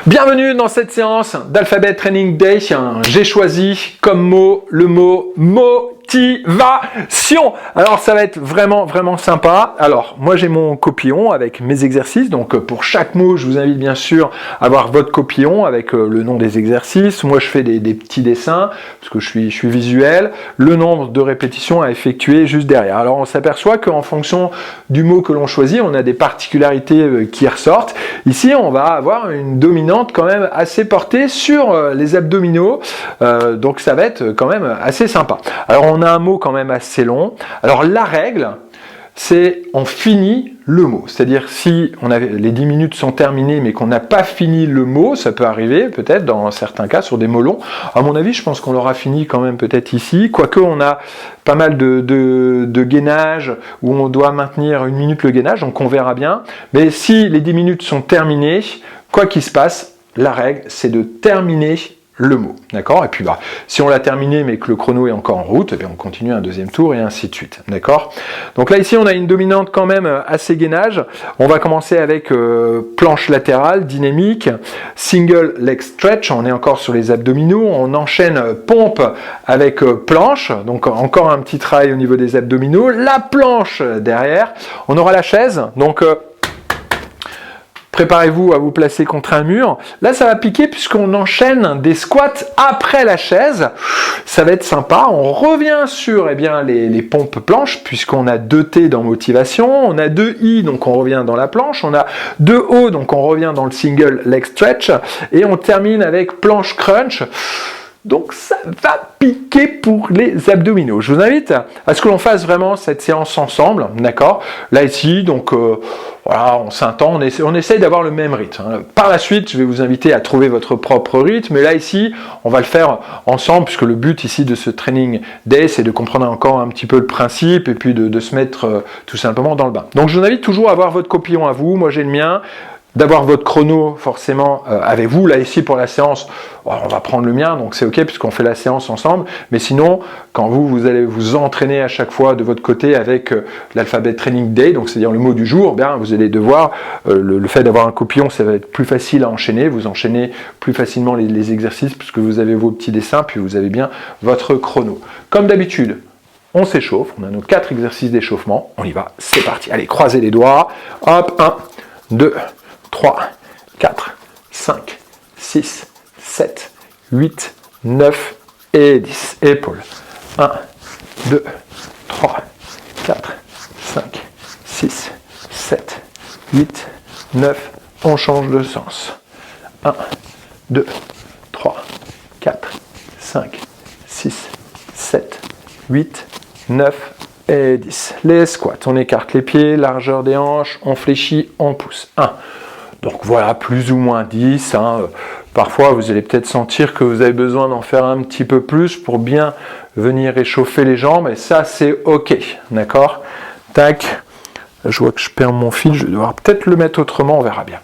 Bienvenue dans cette séance d'Alphabet Training Day. J'ai choisi comme mot le mot motivation. Alors ça va être vraiment sympa. Alors moi j'ai mon copillon avec mes exercices. Donc pour chaque mot je vous invite bien sûr à avoir votre copillon avec le nom des exercices. Moi je fais des petits dessins parce que je suis visuel. Le nombre de répétitions à effectuer juste derrière. Alors on s'aperçoit qu'en fonction du mot que l'on choisit, on a des particularités qui ressortent. Ici on va avoir une dominante quand même assez portée sur les abdominaux. Donc ça va être quand même assez sympa. Alors on a un mot quand même assez long. Alors la règle, c'est on finit le mot. C'est-à-dire si les 10 minutes sont terminées mais qu'on n'a pas fini le mot, ça peut arriver peut-être dans certains cas sur des mots longs. À mon avis, je pense qu'on l'aura fini quand même peut-être ici. Quoique on a pas mal de gainage où on doit maintenir 1 minute le gainage, donc on verra bien. Mais si les 10 minutes sont terminées, quoi qu'il se passe, la règle c'est de terminer le mot, d'accord? Et puis si on l'a terminé mais que le chrono est encore en route, eh bien on continue un deuxième tour et ainsi de suite, d'accord? Donc là ici on a une dominante quand même assez gainage. On va commencer avec planche latérale, dynamique, single leg stretch, on est encore sur les abdominaux, on enchaîne pompe avec planche, donc encore un petit travail au niveau des abdominaux, la planche derrière, on aura la chaise, donc préparez-vous à vous placer contre un mur. Là, ça va piquer puisqu'on enchaîne des squats après la chaise. Ça va être sympa. On revient sur les pompes planches puisqu'on a 2 T dans motivation. On a 2 I, donc on revient dans la planche. On a 2 O, donc on revient dans le single leg stretch. Et on termine avec planche crunch. Donc ça va piquer pour les abdominaux. Je vous invite à ce que l'on fasse vraiment cette séance ensemble, d'accord? Là ici, donc voilà, on s'entend, on essaye d'avoir le même rythme. Par la suite, je vais vous inviter à trouver votre propre rythme, mais là ici, on va le faire ensemble, puisque le but ici de ce training day, c'est de comprendre encore un petit peu le principe, et puis de se mettre tout simplement dans le bain. Donc je vous invite toujours à avoir votre copillon à vous, moi j'ai le mien, d'avoir votre chrono forcément avec vous. Là ici pour la séance, on va prendre le mien, donc c'est ok puisqu'on fait la séance ensemble, mais sinon quand vous allez vous entraîner à chaque fois de votre côté avec l'Alphabet Training Day, donc c'est-à-dire le mot du jour, bien vous allez devoir, le fait d'avoir un copillon, ça va être plus facile à enchaîner, vous enchaînez plus facilement les exercices puisque vous avez vos petits dessins, puis vous avez bien votre chrono. Comme d'habitude, on s'échauffe, on a nos 4 exercices d'échauffement, on y va, c'est parti, allez, croisez les doigts, hop, 1, 2, 3, 4, 5, 6, 7, 8, 9 et 10. Épaules. 1, 2, 3, 4, 5, 6, 7, 8, 9. On change de sens. 1, 2, 3, 4, 5, 6, 7, 8, 9 et 10. Les squats. On écarte les pieds, largeur des hanches, on fléchit, on pousse. 1. Donc voilà, plus ou moins 10. Parfois, vous allez peut-être sentir que vous avez besoin d'en faire un petit peu plus pour bien venir réchauffer les jambes. Et ça, c'est OK. D'accord? Tac. Je vois que je perds mon fil. Je vais devoir peut-être le mettre autrement. On verra bien.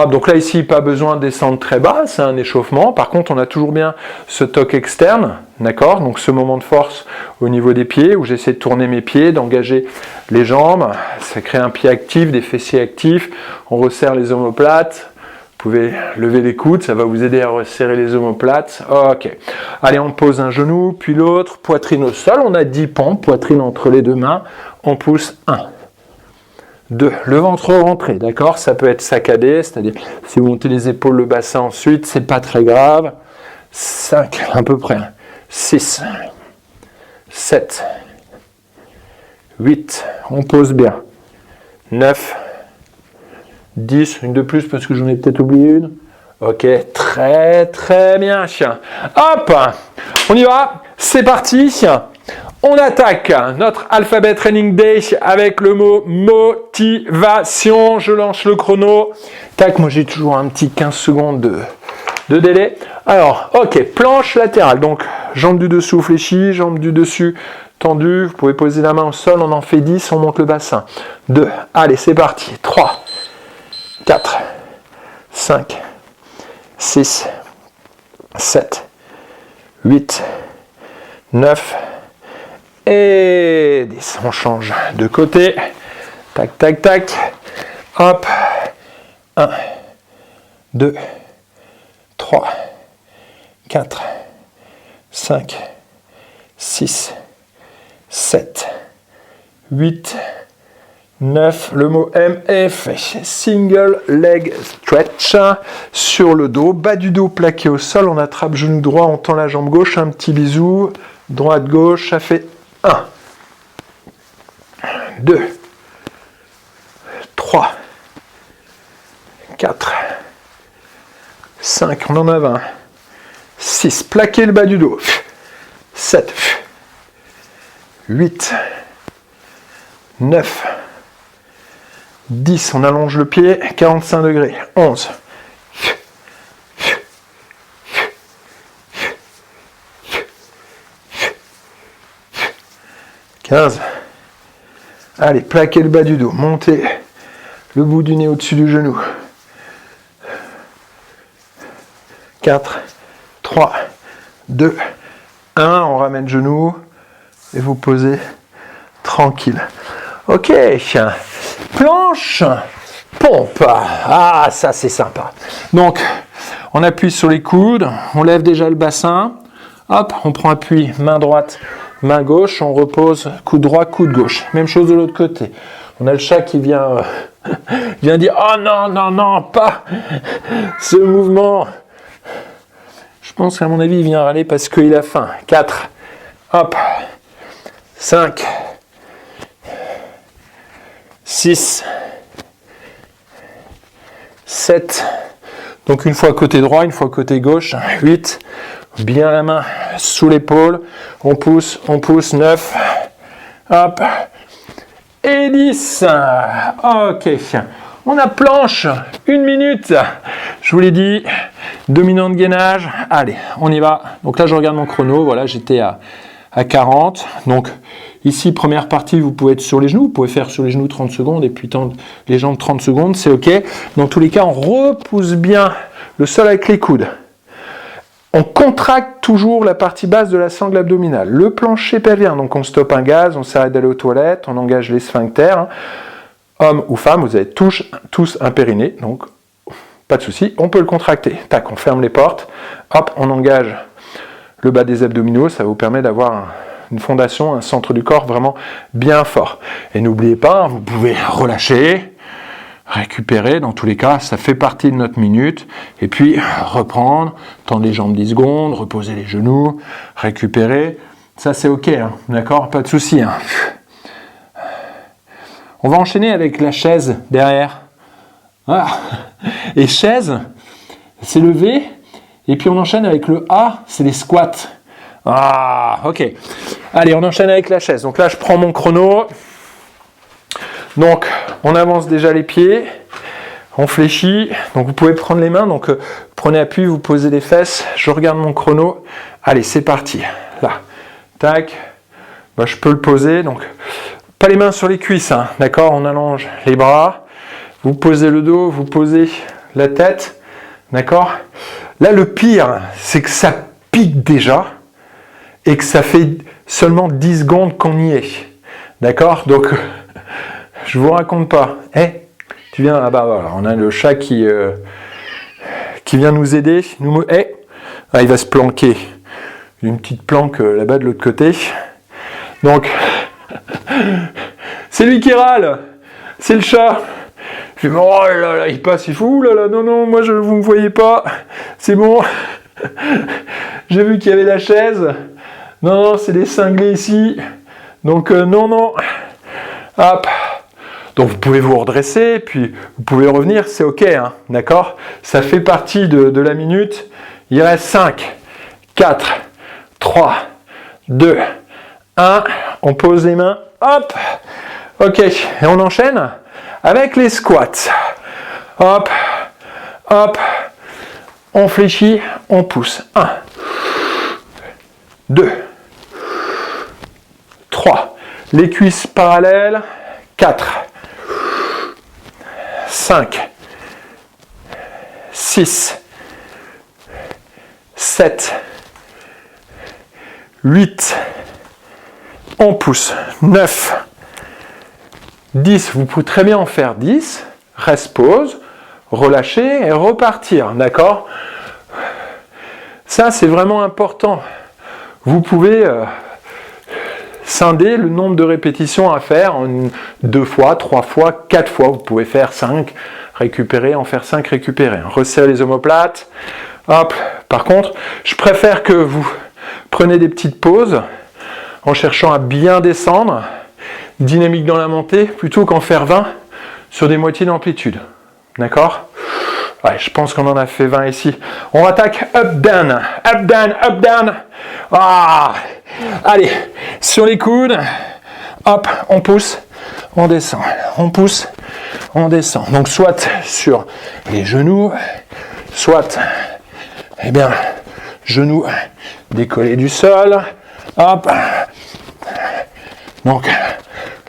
Donc là, ici, pas besoin de descendre très bas. C'est un échauffement. Par contre, on a toujours bien ce toc externe. D'accord? Donc ce moment de force au niveau des pieds où j'essaie de tourner mes pieds, d'engager les jambes. Ça crée un pied actif, des fessiers actifs. On resserre les omoplates. Vous pouvez lever les coudes, ça va vous aider à resserrer les omoplates. Ok. Allez, on pose un genou, puis l'autre. Poitrine au sol. On a 10 pompes. Poitrine entre les 2 mains. On pousse 1. 2. Le ventre rentré, d'accord? Ça peut être saccadé, c'est-à-dire si vous montez les épaules, le bassin ensuite, c'est pas très grave. 5, à peu près. 6, 7, 8, on pose bien. 9, 10, une de plus parce que j'en ai peut-être oublié une. Ok, très bien. Hop, on y va, c'est parti. On attaque notre Alphabet Training Day avec le mot motivation. Je lance le chrono. Tac, moi j'ai toujours un petit 15 secondes de délai. Alors, ok, planche latérale. Donc, jambe du dessous fléchie, jambe du dessus tendue. Vous pouvez poser la main au sol. On en fait 10, on monte le bassin. 2, allez, c'est parti. 3, 4, 5, 6, 7, 8, 9, et 10. On change de côté. Tac, tac, tac. Hop. 1, 2, 3, 4, 5, 6, 7, 8, 9, le mot M est fait. Single leg stretch sur le dos, bas du dos plaqué au sol, on attrape genou droit, on tend la jambe gauche, un petit bisou, droite gauche, ça fait 1, 2, 3, 4, 5, on en a 20, 6, plaquez le bas du dos, 7, 8, 9, 10, on allonge le pied, 45 degrés, 11, 15, allez, plaquez le bas du dos, montez le bout du nez au-dessus du genou, 4, 3, 2, 1, on ramène genou et vous posez tranquille. Ok, planche, pompe, ah ça c'est sympa. Donc on appuie sur les coudes, on lève déjà le bassin, hop, on prend appui, main droite, main gauche, on repose coude droit, coude gauche. Même chose de l'autre côté. On a le chat qui vient dire oh non, non, non, pas ce mouvement. Je pense qu'à mon avis, il vient râler parce qu'il a faim. 4, hop, 5, 6, 7, donc une fois côté droit, une fois côté gauche, 8, bien la main sous l'épaule, on pousse, 9, hop, et 10, ok, on a planche, 1 minute, je vous l'ai dit, dominant de gainage, allez, on y va, donc là je regarde mon chrono, voilà, j'étais à 40, donc ici, première partie, vous pouvez être sur les genoux, vous pouvez faire sur les genoux 30 secondes et puis tendre les jambes 30 secondes, c'est ok. Dans tous les cas, on repousse bien le sol avec les coudes. On contracte toujours la partie basse de la sangle abdominale, le plancher pelvien, donc on stoppe un gaz, on s'arrête d'aller aux toilettes, on engage les sphincters. Homme ou femme, vous avez tous un périnée, donc pas de souci, on peut le contracter. Tac, on ferme les portes, hop, on engage le bas des abdominaux, ça vous permet d'avoir une fondation, un centre du corps vraiment bien fort. Et n'oubliez pas, vous pouvez relâcher, récupérer, dans tous les cas, ça fait partie de notre minute, et puis reprendre, tendre les jambes 10 secondes, reposer les genoux, récupérer, ça c'est ok, hein, d'accord, pas de souci. Hein. On va enchaîner avec la chaise derrière. Voilà. Et chaise, c'est levé, et puis on enchaîne avec le A, c'est les squats. Ah, ok. Allez, on enchaîne avec la chaise. Donc là, je prends mon chrono. Donc, on avance déjà les pieds. On fléchit. Donc, vous pouvez prendre les mains. Donc, prenez appui, vous posez les fesses. Je regarde mon chrono. Allez, c'est parti. Là. Tac. Bah, je peux le poser. Donc, pas les mains sur les cuisses. Hein. D'accord? On allonge les bras. Vous posez le dos. Vous posez la tête. D'accord? Là, le pire, c'est que ça pique déjà. Et que ça fait seulement 10 secondes qu'on y est. D'accord? Donc, je vous raconte pas. Tu viens, ah bah voilà, on a le chat qui vient nous aider. Il va se planquer. Une petite planque là-bas de l'autre côté. Donc, c'est lui qui râle. C'est le chat. Je dis, oh là là, il passe, il faut, oh là là, non, non, moi vous me voyez pas. C'est bon. J'ai vu qu'il y avait la chaise. Non, non, c'est des cinglés ici. Donc, non, non. Hop. Donc, vous pouvez vous redresser, puis vous pouvez revenir, c'est ok, hein, d'accord? Ça fait partie de la minute. Il reste 5, 4, 3, 2, 1. On pose les mains. Hop. Ok. Et on enchaîne avec les squats. Hop. Hop. On fléchit, on pousse. 1, 2, 3, les cuisses parallèles, 4, 5, 6, 7, 8, on pousse, 9, 10, vous pouvez très bien en faire 10, reste pause, relâcher et repartir, d'accord? Ça, c'est vraiment important. Vous pouvez scinder le nombre de répétitions à faire en 2 fois, 3 fois, 4 fois. Vous pouvez faire 5, récupérer, en faire 5, récupérer. Resserrer les omoplates. Hop. Par contre, je préfère que vous preniez des petites pauses en cherchant à bien descendre, dynamique dans la montée, plutôt qu'en faire 20 sur des moitiés d'amplitude. D'accord ? Ouais, je pense qu'on en a fait 20 ici. On attaque up, down, up, down, up, down. Ah, allez, sur les coudes, hop, on pousse, on descend, on pousse, on descend. Donc soit sur les genoux, soit, eh bien, genoux décollés du sol, hop. Donc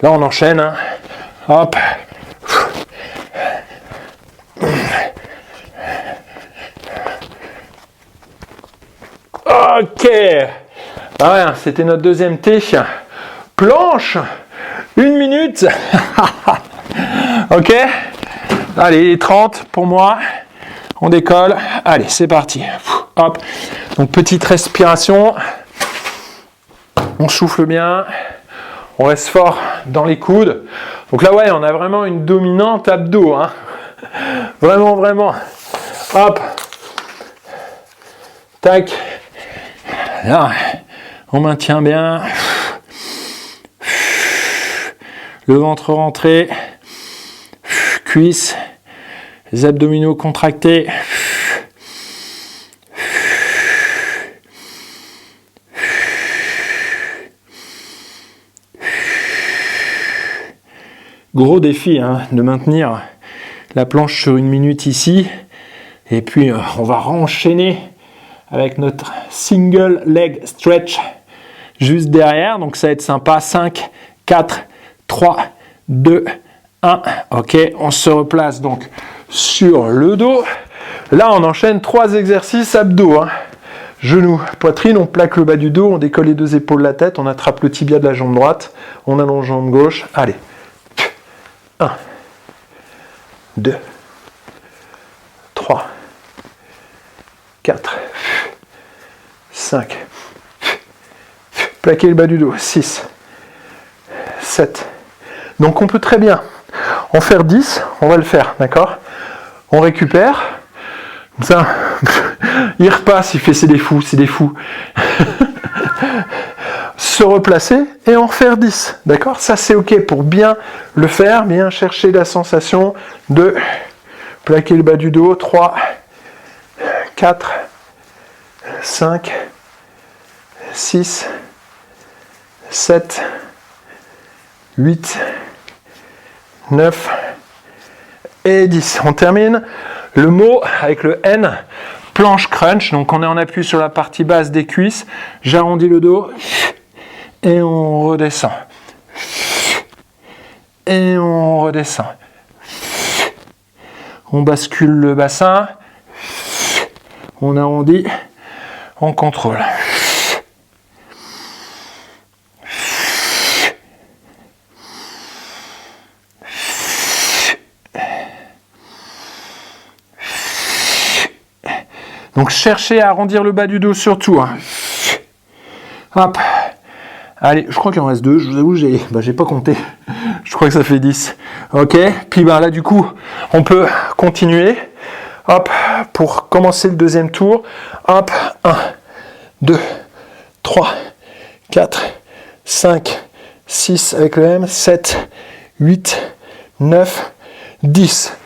là on enchaîne, hein. Hop. Ok, ah ouais, c'était notre deuxième T. Planche, 1 minute. Ok, allez, 30 pour moi. On décolle. Allez, c'est parti. Hop. Donc petite respiration. On souffle bien. On reste fort dans les coudes. Donc là, ouais, on a vraiment une dominante abdos. Hein. Vraiment, vraiment. Hop. Tac. Là, on maintient bien. Le ventre rentré. Cuisses. Les abdominaux contractés. Gros défi hein, de maintenir la planche sur 1 minute ici. Et puis on va enchaîner avec notre single leg stretch juste derrière. Donc ça va être sympa. 5, 4, 3, 2, 1. Ok, on se replace donc sur le dos. Là, on enchaîne 3 exercices abdos. Hein. Genoux, poitrine, on plaque le bas du dos, on décolle les 2 épaules de la tête, on attrape le tibia de la jambe droite, on allonge la jambe gauche. Allez. 1, 2, 3, 4, 5, plaquer le bas du dos, 6, 7. Donc on peut très bien en faire 10, on va le faire, d'accord ? On récupère, ça, il repasse, il fait c'est des fous. Se replacer et en faire 10, d'accord ? Ça c'est ok pour bien le faire, bien chercher la sensation de plaquer le bas du dos. 3, 4, 5, 6, 7, 8, 9 et 10. On termine le mot avec le N, planche crunch. Donc on est en appui sur la partie basse des cuisses. J'arrondis le dos et on redescend. Et on redescend. On bascule le bassin. On arrondit. On contrôle. Donc cherchez à arrondir le bas du dos surtout. Hein. Hop. Allez, je crois qu'il en reste 2. Je vous avoue, j'ai pas compté. Je crois que ça fait 10. Ok. Puis là du coup, on peut continuer. Hop. Pour commencer le deuxième tour. Hop. 1, 2, 3, 4, 5, 6 avec le M. 7, 8, 9, 10.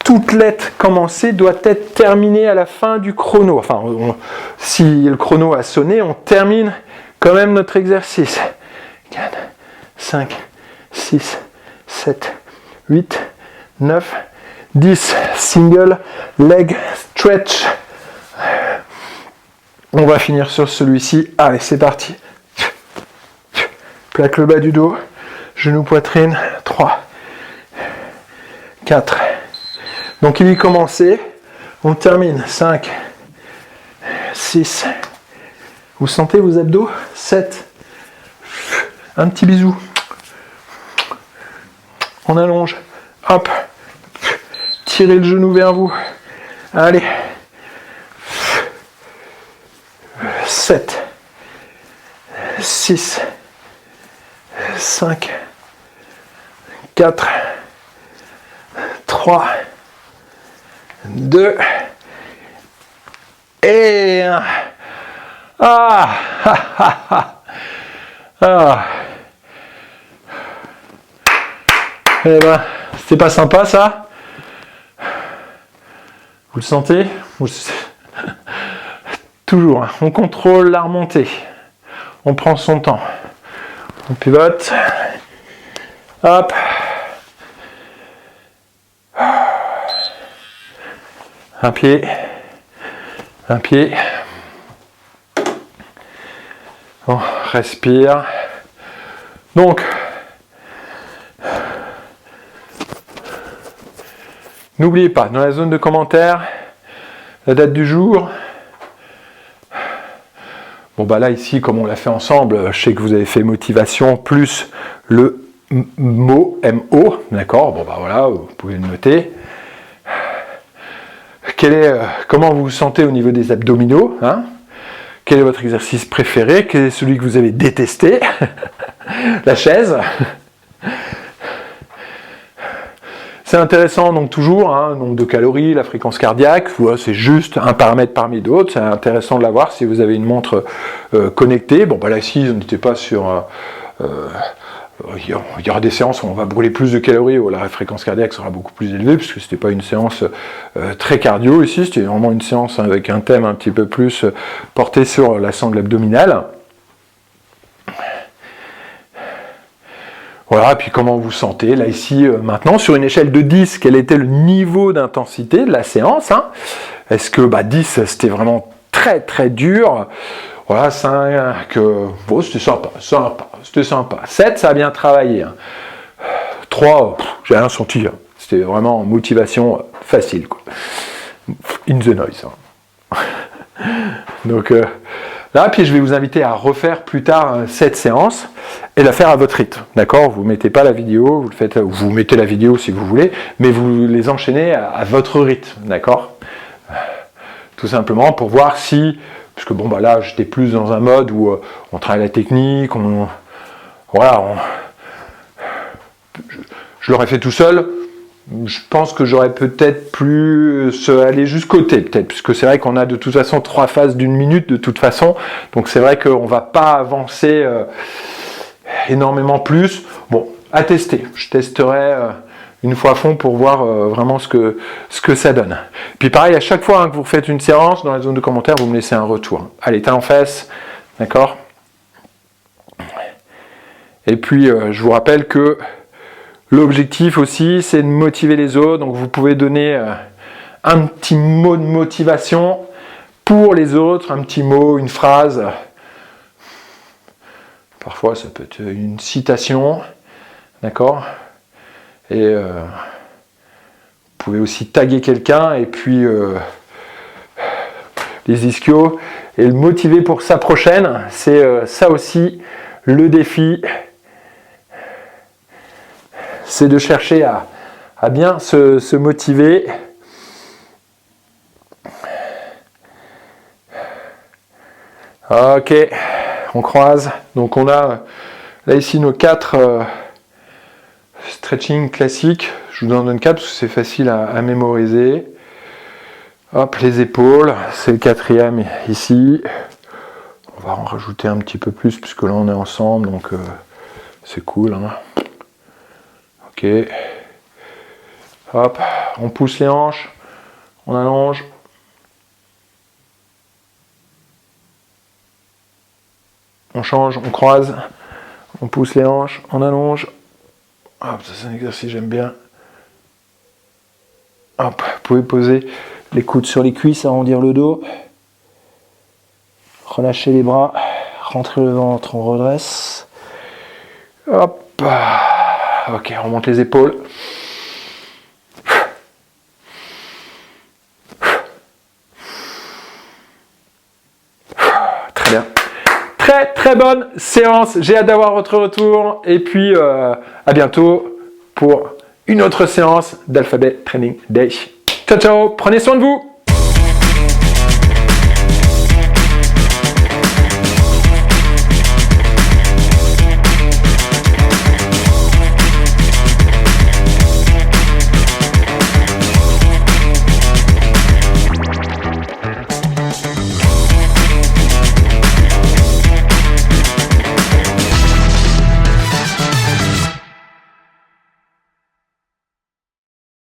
Toute lettre commencée doit être terminée à la fin du chrono. Enfin, si le chrono a sonné, on termine quand même notre exercice. 4, 5, 6, 7, 8, 9, 10. Single leg stretch. On va finir sur celui-ci. Allez, c'est parti. Plaque le bas du dos. Genou, poitrine. 3, 4. Donc il y commencer, on termine, 5, 6, vous sentez vos abdos, 7, un petit bisou, on allonge, hop, tirez le genou vers vous, allez, 7, 6, 5, 4, 3, 2 et 1. Ah, ah, ah, ah. Ah. Eh ben, c'était pas sympa ça? Vous le sentez? Toujours, hein. On contrôle la remontée. On prend son temps. On pivote. Hop. Un pied. Un pied. On respire. Donc, n'oubliez pas, dans la zone de commentaires, la date du jour. Bon bah là ici, comme on l'a fait ensemble, je sais que vous avez fait motivation plus le mot, M-O, d'accord? Bon bah voilà, vous pouvez le noter. Comment vous vous sentez au niveau des abdominaux, hein? Quel est votre exercice préféré? Quel est celui que vous avez détesté? La chaise. C'est intéressant, donc toujours, hein, nombre de calories, la fréquence cardiaque, c'est juste un paramètre parmi d'autres, c'est intéressant de l'avoir si vous avez une montre connectée. Bon, bah là, ici, n'hésitez pas sur... il y aura des séances où on va brûler plus de calories, où la fréquence cardiaque sera beaucoup plus élevée, puisque c'était pas une séance très cardio ici, c'était vraiment une séance avec un thème un petit peu plus porté sur la sangle abdominale. Voilà, puis comment vous sentez, là ici, maintenant, sur une échelle de 10, quel était le niveau d'intensité de la séance, hein? Est-ce que 10, c'était vraiment très très dur? Voilà, 5, bon, c'était sympa. 7, ça a bien travaillé. Hein. 3, j'ai rien senti, hein. C'était vraiment motivation facile, quoi. In the noise. Hein. Donc, là, puis je vais vous inviter à refaire plus tard cette séance et la faire à votre rythme, d'accord? Vous ne mettez pas la vidéo, vous le faites, vous mettez la vidéo si vous voulez, mais vous les enchaînez à votre rythme, d'accord? Tout simplement pour voir si, parce que bon bah là j'étais plus dans un mode où on travaille la technique, je l'aurais fait tout seul. Je pense que j'aurais peut-être plus aller jusqu'au T, peut-être, puisque c'est vrai qu'on a de toute façon 3 phases d'1 minute de toute façon, donc c'est vrai qu'on ne va pas avancer énormément plus. Bon, à tester, je testerai une fois à fond pour voir vraiment ce que ça donne. Puis pareil, à chaque fois que vous faites une séance, dans la zone de commentaires, vous me laissez un retour. Allez, talons fesses, d'accord? Et puis, je vous rappelle que l'objectif aussi, c'est de motiver les autres. Donc, vous pouvez donner un petit mot de motivation pour les autres, un petit mot, une phrase. Parfois, ça peut être une citation, d'accord? Et vous pouvez aussi taguer quelqu'un et puis les ischios et le motiver pour sa prochaine. C'est ça aussi le défi. C'est de chercher à bien se motiver. Ok, on croise. Donc on a là ici nos 4 stretching classiques. Je vous en donne 4 parce que c'est facile à mémoriser. Hop, les épaules, c'est le 4e ici. On va en rajouter un petit peu plus puisque là on est ensemble, donc c'est cool. Hein. Ok. Hop, on pousse les hanches, on allonge. On change, on croise, on pousse les hanches, on allonge. Hop, ça c'est un exercice que j'aime bien. Hop, vous pouvez poser les coudes sur les cuisses, arrondir le dos. Relâchez les bras, rentrez le ventre, on redresse. Hop. Ok, on remonte les épaules. Très bien. Très bonne séance. J'ai hâte d'avoir votre retour. Et puis, à bientôt pour une autre séance d'Alphabet Training Day. Ciao, ciao. Prenez soin de vous.